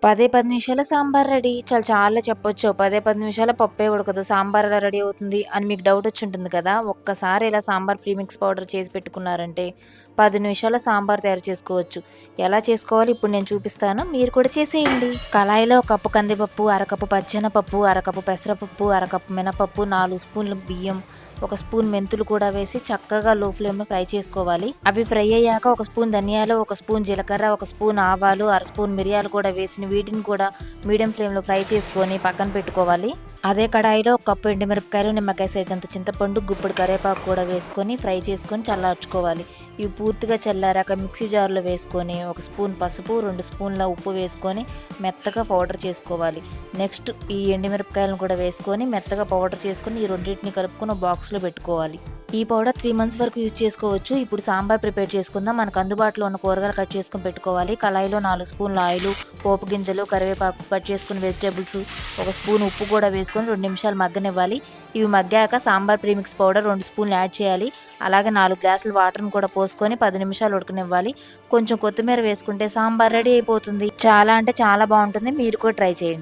10, 10 నిమిషాల్లో సాంబార్ రెడీ. చాలా చెప్పొచ్చు. 10, 10 నిమిషాల్లో పప్పే ఉడకదు. సాంబార్ ఎలా రెడీ అవుతుంది అని మీకు డౌటొచ్చుంటుంది కదా! ఒక్కసారి ఇలా సాంబార్ ప్రీమిక్స్ పౌడర్ చేసి పెట్టుకున్నారంటే 10 నిమిషాల్లో సాంబార్ తయారు చేసుకోవచ్చు. ఎలా చేసుకోవాలో ఇప్పుడు నేను చూపిస్తాను. మీరు కూడా చేసేయండి. కళాయిలో ఒక కప్పు కందిపప్పు, అరకప్పు పచ్చెనపప్పు, అరకప్పు పెసరపప్పు, అరకప్పు మినపప్పు, 4 స్పూన్లు బియ్యం, ఒక స్పూన్ మెంతులు కూడా వేసి చక్కగా లో ఫ్లేమ్‌లో ఫ్రై చేసుకోవాలి. అవి ఫ్రై అయ్యాక ఒక స్పూన్ ధనియాలు, ఒక స్పూన్ జీలకర్ర, ఒక స్పూన్ ఆవాలు, అర స్పూన్ మిరియాలు కూడా వేసి వీటిని కూడా మీడియం ఫ్లేమ్‌లో ఫ్రై చేసుకొని పక్కన పెట్టుకోవాలి. అదే కడాయిలో ఒక కప్పు ఎండుమిరపకాయలు, నిమ్మకాయ సైజంత చింతపండు, గుప్పెడు కరివేపాకు కూడా వేసుకొని ఫ్రై చేసుకొని చల్లార్చుకోవాలి. ఇవి పూర్తిగా చల్లారాక మిక్సీ జార్‌లో వేసుకొని ఒక స్పూన్ పసుపు, 2 స్పూన్ల ఉప్పు వేసుకొని మెత్తగా పౌడర్ చేసుకోవాలి. నెక్స్ట్ ఈ ఎండుమిరపకాయలను కూడా వేసుకొని మెత్తగా పౌడర్ చేసుకొని ఈ రెండింటిని కలుపుకొని బాక్స్‌లో పెట్టుకోవాలి. ఈ పౌడర్ 3 మంత్స్ వరకు యూజ్ చేసుకోవచ్చు. ఇప్పుడు సాంబార్ ప్రిపేర్ చేసుకుందాం. మనకు అందుబాటులో ఉన్న కూరగాయలు కట్ చేసుకొని పెట్టుకోవాలి. కళాయిలో 4 స్పూన్ల ఆయిలు, పోపు గింజలు, కరివేపాకు, కట్ చేసుకున్న వెజిటబుల్స్, ఒక స్పూన్ ఉప్పు కూడా వేసుకొని 2 నిమిషాలు మగ్గనివ్వాలి. ఇవి మగ్గాక సాంబార్ ప్రీమిక్స్ పౌడర్ 2 స్పూన్లు యాడ్ చేయాలి. అలాగే 4 గ్లాసులు వాటర్‌ని కూడా పోసుకొని 10 నిమిషాలు ఉడకనివ్వాలి. కొంచెం కొత్తిమీర వేసుకుంటే సాంబార్ రెడీ అయిపోతుంది. చాలా అంటే చాలా బాగుంటుంది. మీరు కూడా ట్రై చేయండి.